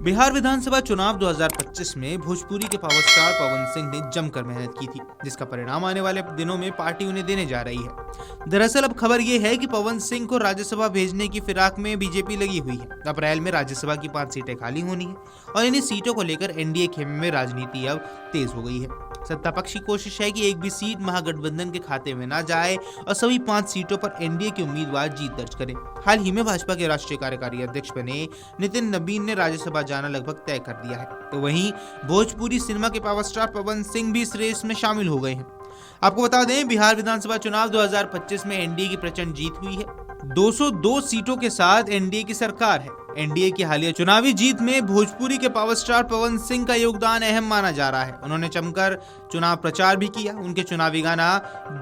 बिहार विधानसभा चुनाव 2025 में भोजपुरी के पावर स्टार पवन सिंह ने जमकर मेहनत की थी, जिसका परिणाम आने वाले दिनों में पार्टी उन्हें देने जा रही है। दरअसल अब खबर ये है कि पवन सिंह को राज्यसभा भेजने की फिराक में बीजेपी लगी हुई है। अप्रैल में राज्यसभा की 5 सीटें खाली होनी है और इन्हीं सीटों को लेकर एनडीए खेमे में राजनीति अब तेज हो गई है। सत्ता पक्ष की कोशिश है कि एक भी सीट महागठबंधन के खाते में ना जाए और सभी 5 सीटों पर एनडीए के उम्मीदवार जीत दर्ज करें। हाल ही में भाजपा के राष्ट्रीय कार्यकारी अध्यक्ष बने नितिन नबीन ने राज्यसभा जाना लगभग तय कर दिया है, तो वहीं भोजपुरी सिनेमा के पावर स्टार पवन सिंह भी इस रेस में शामिल हो गए हैं। आपको बता दें, बिहार विधानसभा चुनाव 2025 में एनडीए की प्रचंड जीत हुई है। 202 सीटों के साथ एनडीए की सरकार है। एनडीए की हालिया चुनावी जीत में भोजपुरी के पावर स्टार पवन सिंह का योगदान अहम माना जा रहा है। उन्होंने जमकर चुनाव प्रचार भी किया। उनके चुनावी गाना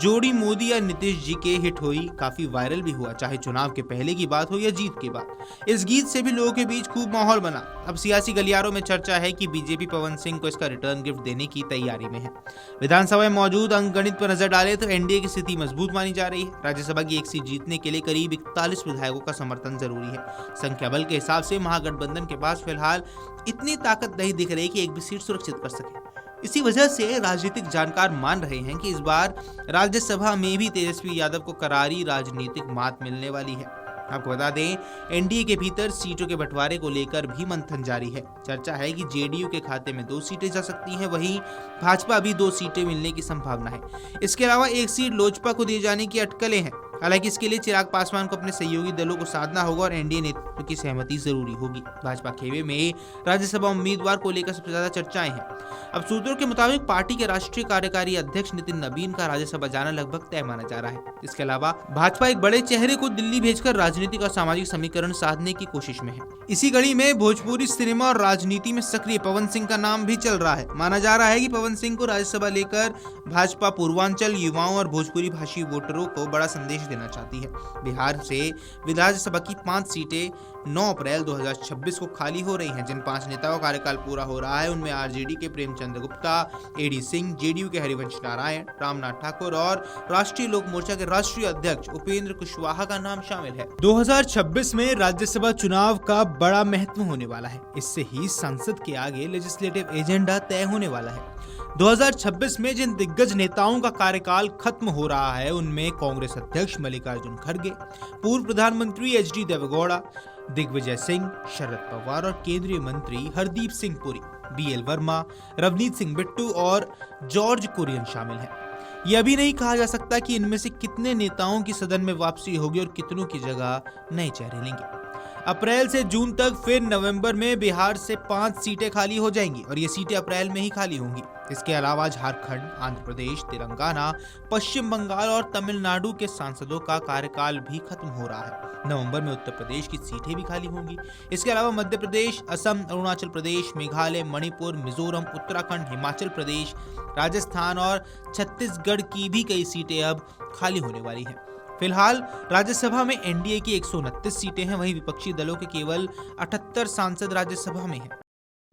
जोड़ी मोदी या नीतीश जी के हिट हुई काफी वायरल भी हुआ, चाहे चुनाव के पहले की बात हो या जीत के बाद। इस गीत से भी लोगों के बीच खूब माहौल बना। अब सियासी गलियारों में चर्चा है कि बीजेपी पवन सिंह को इसका रिटर्न गिफ्ट देने की तैयारी में है। विधानसभा में मौजूद अंकगणित पर नजर डाले तो एनडीए की स्थिति मजबूत मानी जा रही है। राज्यसभा की एक सीट जीतने के लिए करीब 41 विधायकों का समर्थन जरूरी है। संख्या बल के हिसाब से महागठबंधन के पास फिलहाल इतनी ताकत नहीं दिख रही कि एक भी सीट सुरक्षित कर सके। इसी वजह से राजनीतिक जानकार मान रहे हैं कि इस बार राज्यसभा में भी तेजस्वी यादव को करारी राजनीतिक मात मिलने वाली है। आपको बता दें, एनडीए के भीतर सीटों के बंटवारे को लेकर भी मंथन जारी है। चर्चा है कि जेडीयू के खाते में 2 सीटें जा सकती हैं, वहीं भाजपा भी 2 सीटें मिलने की संभावना है। इसके अलावा 1 सीट लोजपा को दिए जाने की अटकलें हैं। हालांकि इसके लिए चिराग पासवान को अपने सहयोगी दलों को साधना होगा और एनडीए नेतृत्व की सहमति जरूरी होगी। भाजपा खेमे में राज्यसभा उम्मीदवार को लेकर सबसे ज्यादा चर्चाएं हैं। अब सूत्रों के मुताबिक पार्टी के राष्ट्रीय कार्यकारी अध्यक्ष नितिन नबीन का राज्यसभा जाना लगभग तय माना जा रहा है। इसके अलावा भाजपा एक बड़े चेहरे को दिल्ली भेजकर राजनीतिक और सामाजिक समीकरण साधने की कोशिश में है। इसी कड़ी में भोजपुरी सिनेमा और राजनीति में सक्रिय पवन सिंह का नाम भी चल रहा है। माना जा रहा है कि पवन सिंह को राज्यसभा लेकर भाजपा पूर्वांचल युवाओं और भोजपुरी भाषी वोटरों को बड़ा संदेश देना चाहती है। बिहार से विधानसभा की 5 सीटें 9 अप्रैल 2026 को खाली हो रही हैं। जिन 5 नेताओं का कार्यकाल पूरा हो रहा है उनमें आरजेडी के प्रेमचंद्र गुप्ता, एडी सिंह, जेडीयू के हरिवंश नारायण, रामनाथ ठाकुर और राष्ट्रीय लोक मोर्चा के राष्ट्रीय अध्यक्ष उपेंद्र कुशवाहा का नाम शामिल है। 2026 में राज्यसभा चुनाव का बड़ा महत्व होने वाला है। इससे ही संसद के आगे लेजिस्लेटिव एजेंडा तय होने वाला है। 2026 में जिन दिग्गज नेताओं का कार्यकाल खत्म हो रहा है उनमें कांग्रेस अध्यक्ष मल्लिकार्जुन खड़गे, पूर्व प्रधानमंत्री एचडी देवेगौड़ा, दिग्विजय सिंह, शरद पवार और केंद्रीय मंत्री हरदीप सिंह पुरी, बीएल वर्मा, रवनीत सिंह बिट्टू और जॉर्ज कुरियन शामिल हैं। यह अभी नहीं कहा जा सकता कि इनमें से कितने नेताओं की सदन में वापसी होगी और कितनों की जगह नए चेहरे लेंगे। अप्रैल से जून तक फिर नवंबर में बिहार से 5 सीटें खाली हो जाएंगी और ये सीटें अप्रैल में ही खाली होंगी। इसके अलावा झारखंड, आंध्र प्रदेश, तेलंगाना, पश्चिम बंगाल और तमिलनाडु के सांसदों का कार्यकाल भी खत्म हो रहा है। नवंबर में उत्तर प्रदेश की सीटें भी खाली होंगी। इसके अलावा मध्य प्रदेश, असम, अरुणाचल प्रदेश, मेघालय, मणिपुर, मिजोरम, उत्तराखंड, हिमाचल प्रदेश, राजस्थान और छत्तीसगढ़ की भी कई सीटें अब खाली होने वाली हैं। फिलहाल राज्यसभा में एनडीए की 129 सीटें हैं, वहीं विपक्षी दलों के केवल 78 सांसद राज्यसभा में हैं।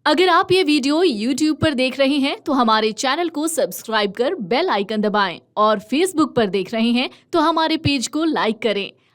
अगर आप ये वीडियो YouTube पर देख रहे हैं तो हमारे चैनल को सब्सक्राइब कर बेल आइकन दबाएं और Facebook पर देख रहे हैं तो हमारे पेज को लाइक करें।